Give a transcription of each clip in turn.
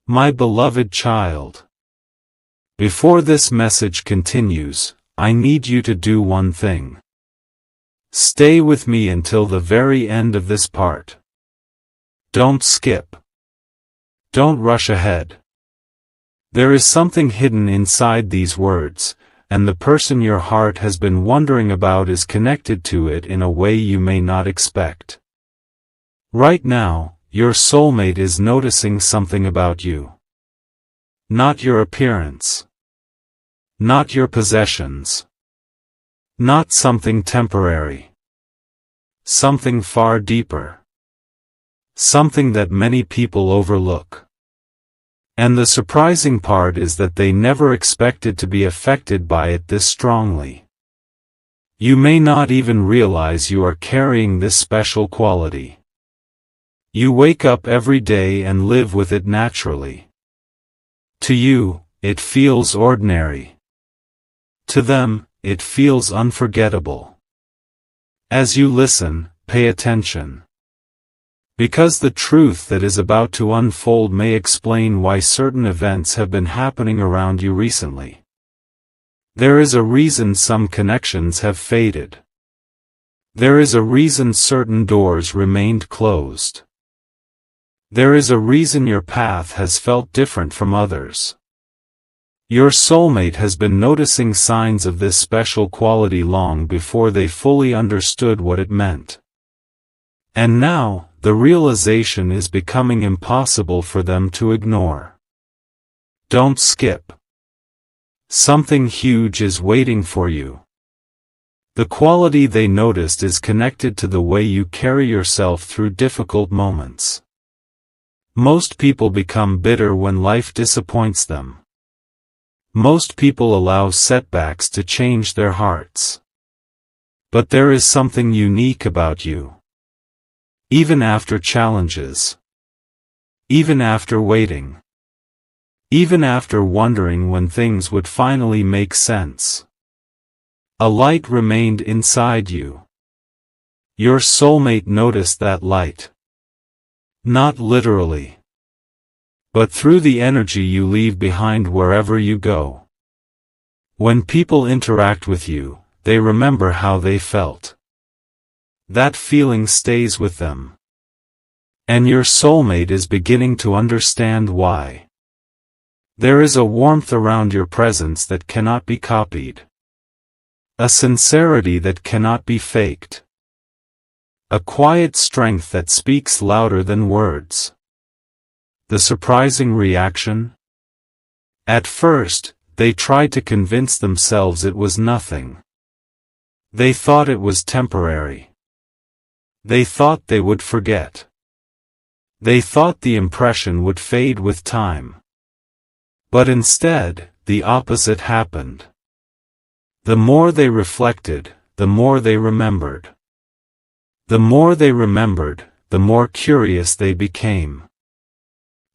My beloved child. Before this message continues, I need you to do one thing. Stay with me until the very end of this part. Don't skip. Don't rush ahead. There is something hidden inside these words, and the person your heart has been wondering about is connected to it in a way you may not expect. Right now, your soulmate is noticing something about you. Not your appearance. Not your possessions. Not something temporary. Something far deeper. Something that many people overlook. And the surprising part is that they never expected to be affected by it this strongly. You may not even realize you are carrying this special quality. You wake up every day and live with it naturally. To you, it feels ordinary. To them, it feels unforgettable. As you listen, pay attention. Because the truth that is about to unfold may explain why certain events have been happening around you recently. There is a reason some connections have faded. There is a reason certain doors remained closed. There is a reason your path has felt different from others. Your soulmate has been noticing signs of this special quality long before they fully understood what it meant. And now, the realization is becoming impossible for them to ignore. Don't skip. Something huge is waiting for you. The quality they noticed is connected to the way you carry yourself through difficult moments. Most people become bitter when life disappoints them. Most people allow setbacks to change their hearts. But there is something unique about you. Even after challenges. Even after waiting. Even after wondering when things would finally make sense. A light remained inside you. Your soulmate noticed that light. Not literally. But through the energy you leave behind wherever you go. When people interact with you, they remember how they felt. That feeling stays with them. And your soulmate is beginning to understand why. There is a warmth around your presence that cannot be copied. A sincerity that cannot be faked. A quiet strength that speaks louder than words. The surprising reaction? At first, they tried to convince themselves it was nothing. They thought it was temporary. They thought they would forget. They thought the impression would fade with time. But instead, the opposite happened. The more they reflected, the more they remembered. The more they remembered, the more curious they became.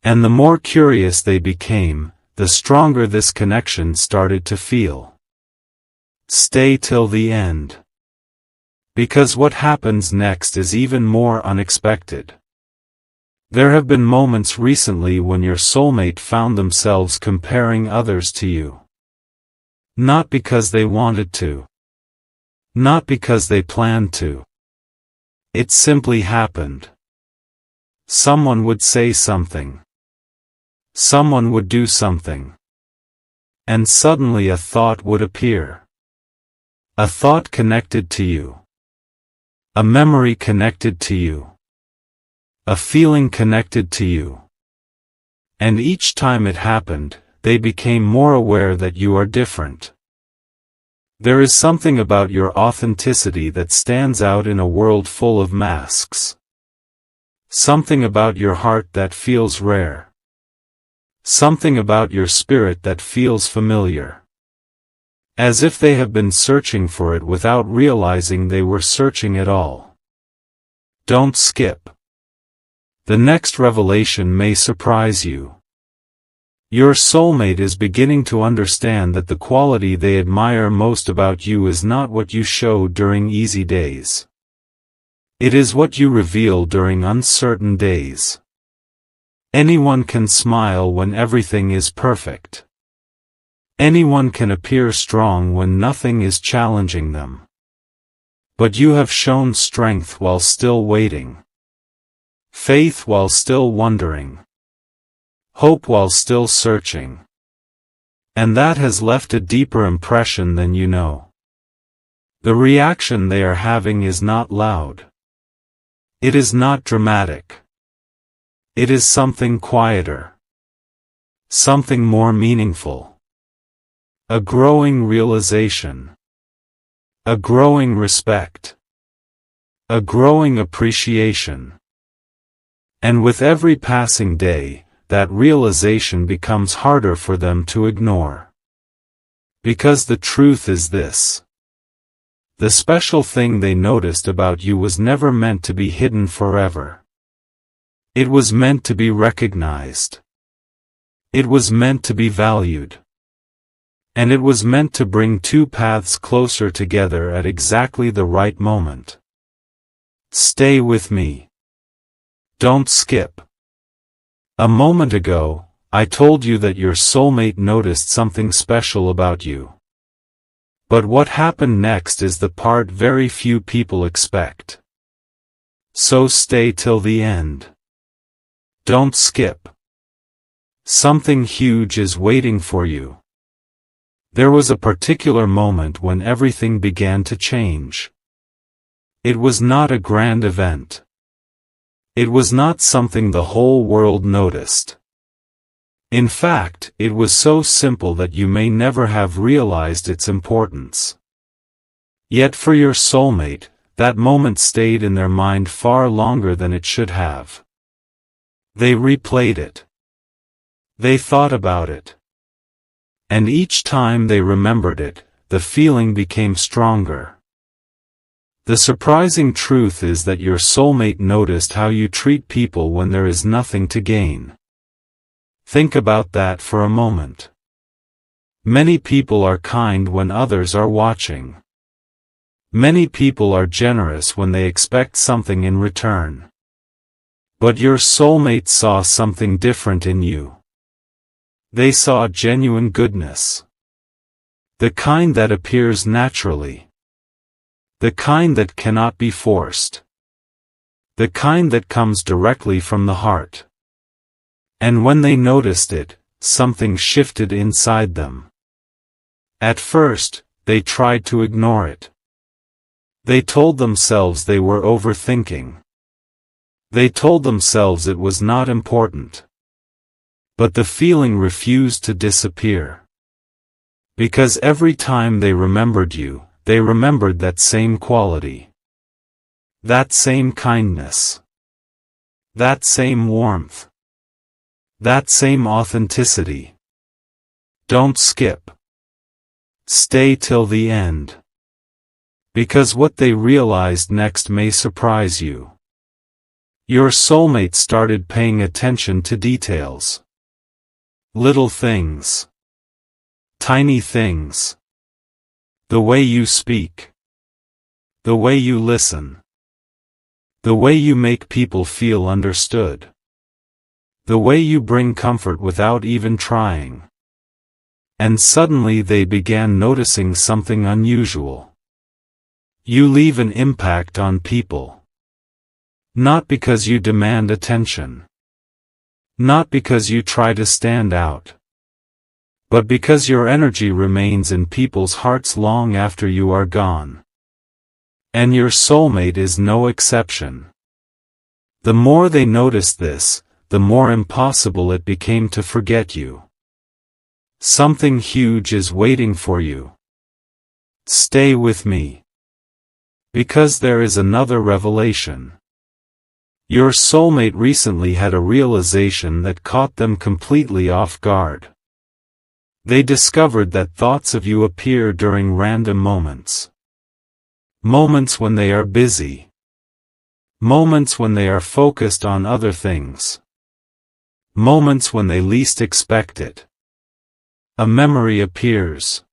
And the more curious they became, the stronger this connection started to feel. Stay till the end. Because what happens next is even more unexpected. There have been moments recently when your soulmate found themselves comparing others to you. Not because they wanted to. Not because they planned to. It simply happened. Someone would say something. Someone would do something. And suddenly a thought would appear. A thought connected to you. A memory connected to you. A feeling connected to you. And each time it happened, they became more aware that you are different. There is something about your authenticity that stands out in a world full of masks. Something about your heart that feels rare. Something about your spirit that feels familiar. As if they have been searching for it without realizing they were searching at all. Don't skip. The next revelation may surprise you. Your soulmate is beginning to understand that the quality they admire most about you is not what you show during easy days. It is what you reveal during uncertain days. Anyone can smile when everything is perfect. Anyone can appear strong when nothing is challenging them. But you have shown strength while still waiting. Faith while still wondering. Hope while still searching. And that has left a deeper impression than you know. The reaction they are having is not loud. It is not dramatic. It is something quieter. Something more meaningful. A growing realization. A growing respect. A growing appreciation. And with every passing day, that realization becomes harder for them to ignore. Because the truth is this. The special thing they noticed about you was never meant to be hidden forever. It was meant to be recognized. It was meant to be valued. And it was meant to bring two paths closer together at exactly the right moment. Stay with me. Don't skip. A moment ago, I told you that your soulmate noticed something special about you. But what happened next is the part very few people expect. So stay till the end. Don't skip. Something huge is waiting for you. There was a particular moment when everything began to change. It was not a grand event. It was not something the whole world noticed. In fact, it was so simple that you may never have realized its importance. Yet for your soulmate, that moment stayed in their mind far longer than it should have. They replayed it. They thought about it. And each time they remembered it, the feeling became stronger. The surprising truth is that your soulmate noticed how you treat people when there is nothing to gain. Think about that for a moment. Many people are kind when others are watching. Many people are generous when they expect something in return. But your soulmate saw something different in you. They saw genuine goodness. The kind that appears naturally. The kind that cannot be forced. The kind that comes directly from the heart. And when they noticed it, something shifted inside them. At first, they tried to ignore it. They told themselves they were overthinking. They told themselves it was not important. But the feeling refused to disappear. Because every time they remembered you, they remembered that same quality. That same kindness. That same warmth. That same authenticity. Don't skip. Stay till the end. Because what they realized next may surprise you. Your soulmate started paying attention to details. Little things. Tiny things. The way you speak. The way you listen. The way you make people feel understood. The way you bring comfort without even trying. And suddenly they began noticing something unusual. You leave an impact on people. Not because you demand attention. Not because you try to stand out. But because your energy remains in people's hearts long after you are gone. And your soulmate is no exception. The more they noticed this, the more impossible it became to forget you. Something huge is waiting for you. Stay with me. Because there is another revelation. Your soulmate recently had a realization that caught them completely off guard. They discovered that thoughts of you appear during random moments. Moments when they are busy. Moments when they are focused on other things. Moments when they least expect it. A memory appears.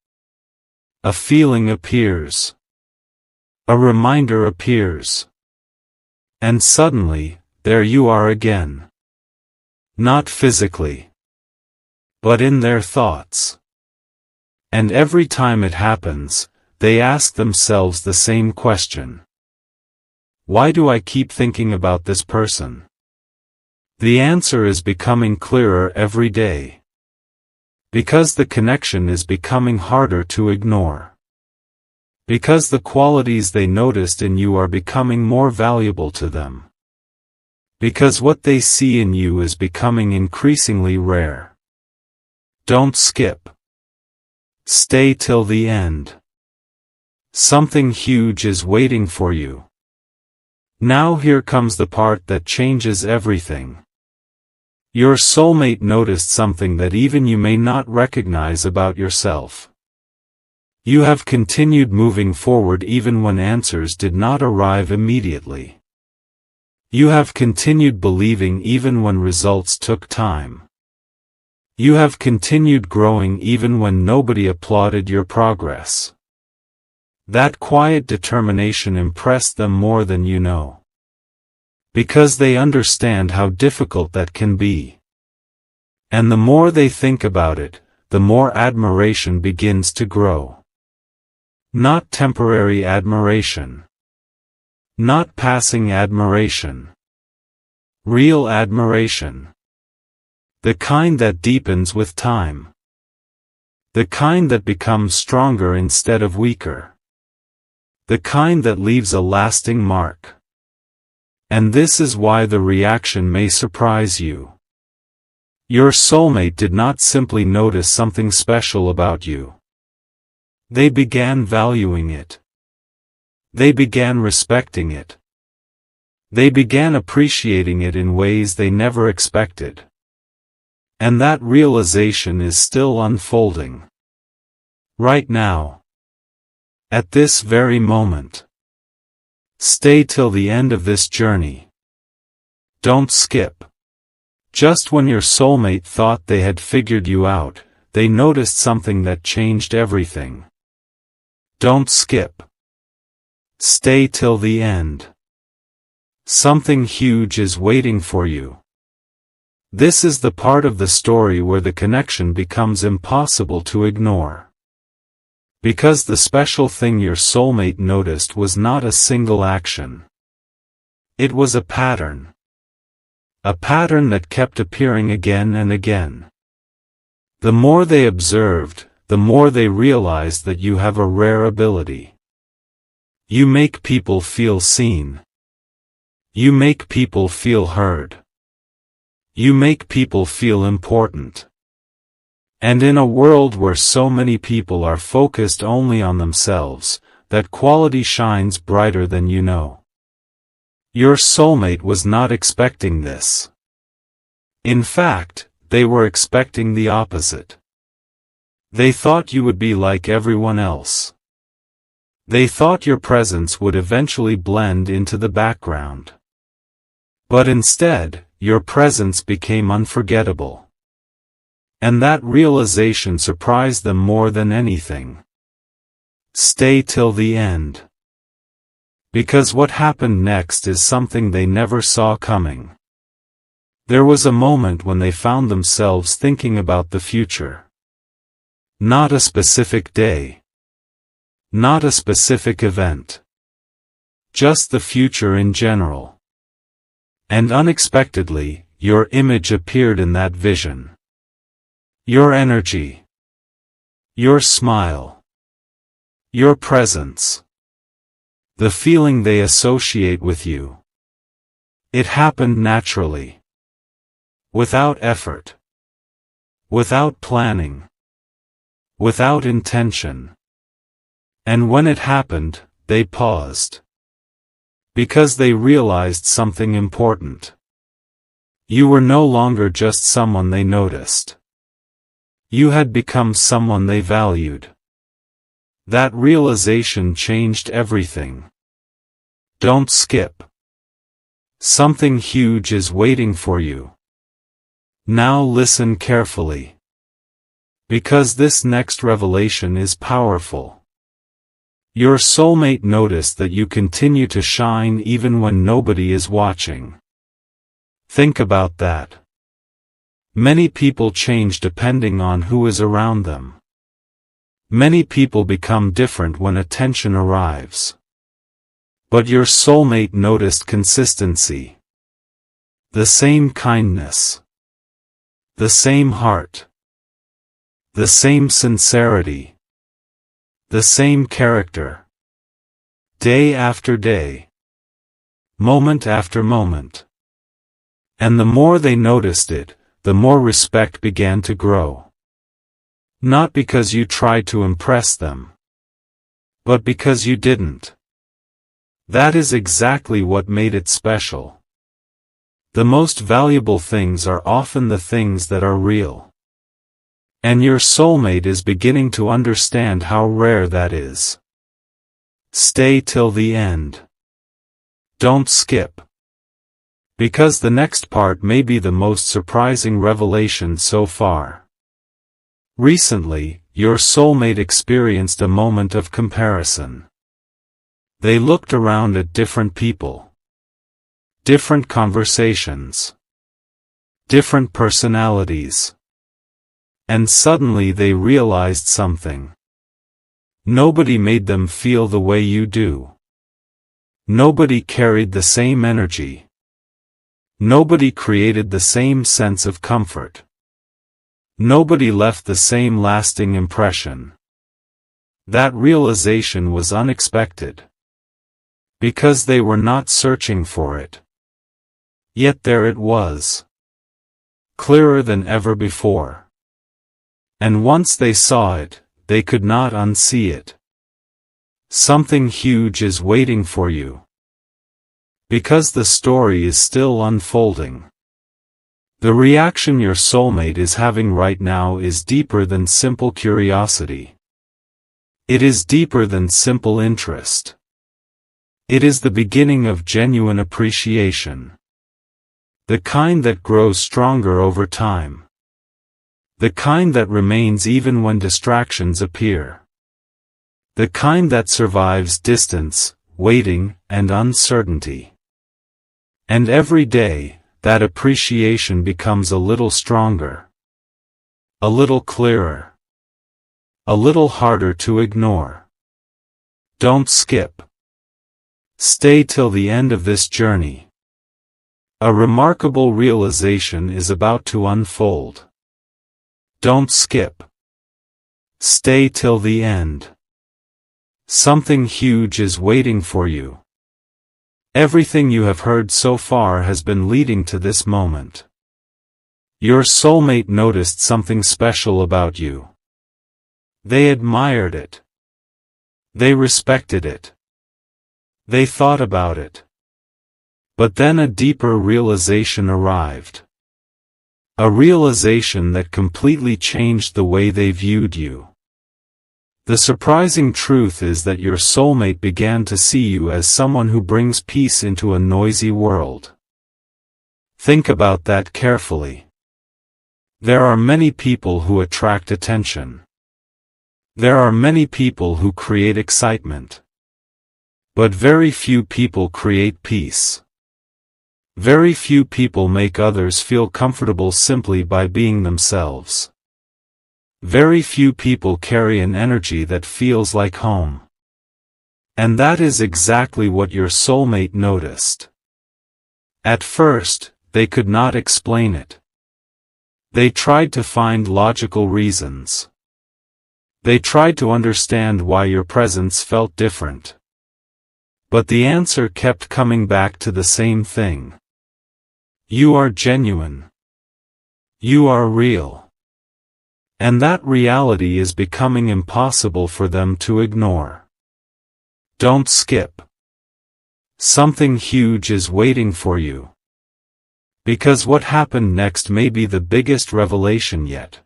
A feeling appears. A reminder appears. And suddenly, there you are again. Not physically, but in their thoughts. And every time it happens, they ask themselves the same question. Why do I keep thinking about this person? The answer is becoming clearer every day. Because the connection is becoming harder to ignore. Because the qualities they noticed in you are becoming more valuable to them. Because what they see in you is becoming increasingly rare. Don't skip. Stay till the end. Something huge is waiting for you. Now here comes the part that changes everything. Your soulmate noticed something that even you may not recognize about yourself. You have continued moving forward even when answers did not arrive immediately. You have continued believing even when results took time. You have continued growing even when nobody applauded your progress. That quiet determination impressed them more than you know. Because they understand how difficult that can be. And the more they think about it, the more admiration begins to grow. Not temporary admiration. Not passing admiration. Real admiration. The kind that deepens with time. The kind that becomes stronger instead of weaker. The kind that leaves a lasting mark. And this is why the reaction may surprise you. Your soulmate did not simply notice something special about you. They began valuing it. They began respecting it. They began appreciating it in ways they never expected. And that realization is still unfolding. Right now. At this very moment. Stay till the end of this journey. Don't skip. Just when your soulmate thought they had figured you out, they noticed something that changed everything. Don't skip. Stay till the end. Something huge is waiting for you. This is the part of the story where the connection becomes impossible to ignore. Because the special thing your soulmate noticed was not a single action. It was a pattern. A pattern that kept appearing again and again. The more they observed, the more they realized that you have a rare ability. You make people feel seen. You make people feel heard. You make people feel important. And in a world where so many people are focused only on themselves, that quality shines brighter than you know. Your soulmate was not expecting this. In fact, they were expecting the opposite. They thought you would be like everyone else. They thought your presence would eventually blend into the background. But instead, your presence became unforgettable. And that realization surprised them more than anything. Stay till the end. Because what happened next is something they never saw coming. There was a moment when they found themselves thinking about the future. Not a specific day. Not a specific event. Just the future in general. And unexpectedly, your image appeared in that vision. Your energy. Your smile. Your presence. The feeling they associate with you. It happened naturally. Without effort. Without planning. Without intention. And when it happened, they paused. Because they realized something important. You were no longer just someone they noticed. You had become someone they valued. That realization changed everything. Don't skip. Something huge is waiting for you. Now listen carefully. Because this next revelation is powerful. Your soulmate noticed that you continue to shine even when nobody is watching. Think about that. Many people change depending on who is around them. Many people become different when attention arrives. But your soulmate noticed consistency. The same kindness. The same heart. The same sincerity. The same character. Day after day. Moment after moment. And the more they noticed it, the more respect began to grow. Not because you tried to impress them, but because you didn't. That is exactly what made it special. The most valuable things are often the things that are real. And your soulmate is beginning to understand how rare that is. Stay till the end. Don't skip. Because the next part may be the most surprising revelation so far. Recently, your soulmate experienced a moment of comparison. They looked around at different people. Different conversations. Different personalities. And suddenly they realized something. Nobody made them feel the way you do. Nobody carried the same energy. Nobody created the same sense of comfort. Nobody left the same lasting impression. That realization was unexpected. Because they were not searching for it. Yet there it was. Clearer than ever before. And once they saw it, they could not unsee it. Something huge is waiting for you. Because the story is still unfolding. The reaction your soulmate is having right now is deeper than simple curiosity. It is deeper than simple interest. It is the beginning of genuine appreciation. The kind that grows stronger over time. The kind that remains even when distractions appear. The kind that survives distance, waiting, and uncertainty. And every day, that appreciation becomes a little stronger. A little clearer. A little harder to ignore. Don't skip. Stay till the end of this journey. A remarkable realization is about to unfold. Don't skip. Stay till the end. Something huge is waiting for you. Everything you have heard so far has been leading to this moment. Your soulmate noticed something special about you. They admired it. They respected it. They thought about it. But then a deeper realization arrived. A realization that completely changed the way they viewed you. The surprising truth is that your soulmate began to see you as someone who brings peace into a noisy world. Think about that carefully. There are many people who attract attention. There are many people who create excitement. But very few people create peace. Very few people make others feel comfortable simply by being themselves. Very few people carry an energy that feels like home. And that is exactly what your soulmate noticed. At first, they could not explain it. They tried to find logical reasons. They tried to understand why your presence felt different. But the answer kept coming back to the same thing. You are genuine. You are real. And that reality is becoming impossible for them to ignore. Don't skip. Something huge is waiting for you. Because what happened next may be the biggest revelation yet.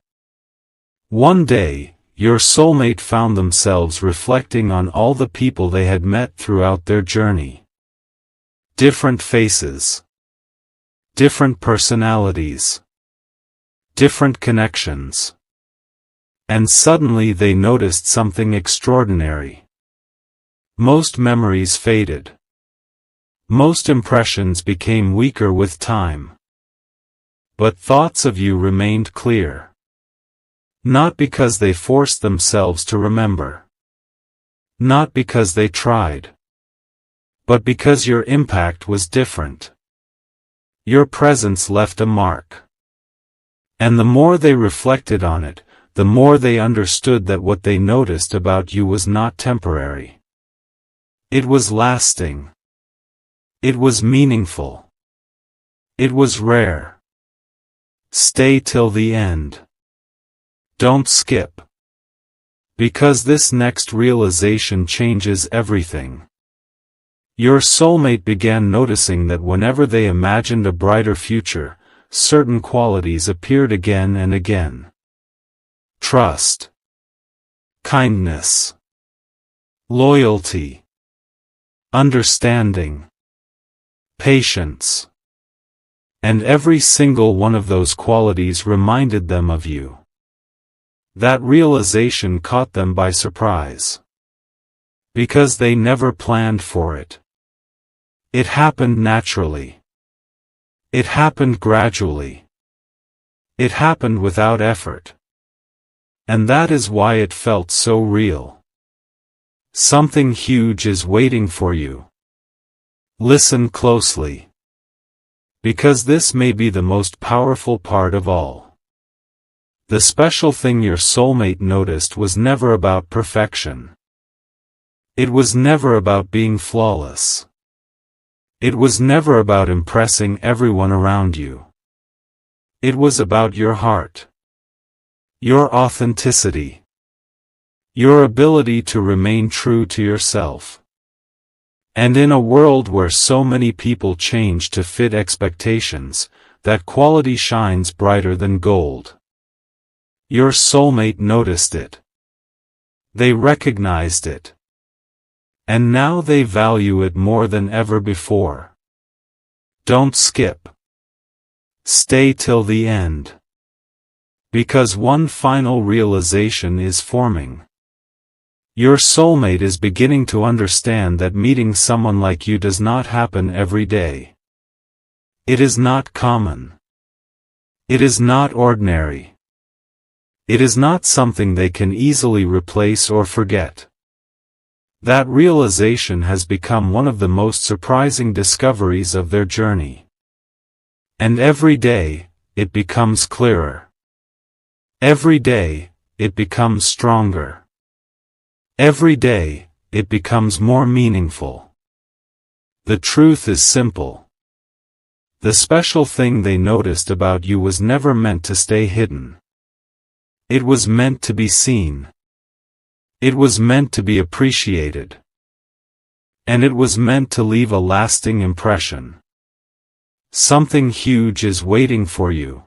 One day, your soulmate found themselves reflecting on all the people they had met throughout their journey. Different faces. Different personalities. Different connections. And suddenly they noticed something extraordinary. Most memories faded. Most impressions became weaker with time. But thoughts of you remained clear. Not because they forced themselves to remember. Not because they tried. But because your impact was different. Your presence left a mark. And the more they reflected on it, the more they understood that what they noticed about you was not temporary. It was lasting. It was meaningful. It was rare. Stay till the end. Don't skip. Because this next realization changes everything. Your soulmate began noticing that whenever they imagined a brighter future, certain qualities appeared again and again. Trust. Kindness. Loyalty. Understanding. Patience. And every single one of those qualities reminded them of you. That realization caught them by surprise. Because they never planned for it. It happened naturally. It happened gradually. It happened without effort. And that is why it felt so real. Something huge is waiting for you. Listen closely. Because this may be the most powerful part of all. The special thing your soulmate noticed was never about perfection. It was never about being flawless. It was never about impressing everyone around you. It was about your heart. Your authenticity. Your ability to remain true to yourself. And in a world where so many people change to fit expectations, that quality shines brighter than gold. Your soulmate noticed it. They recognized it. And now they value it more than ever before. Don't skip. Stay till the end. Because one final realization is forming. Your soulmate is beginning to understand that meeting someone like you does not happen every day. It is not common. It is not ordinary. It is not something they can easily replace or forget. That realization has become one of the most surprising discoveries of their journey. And every day, it becomes clearer. Every day, it becomes stronger. Every day, it becomes more meaningful. The truth is simple. The special thing they noticed about you was never meant to stay hidden. It was meant to be seen. It was meant to be appreciated. And it was meant to leave a lasting impression. Something huge is waiting for you.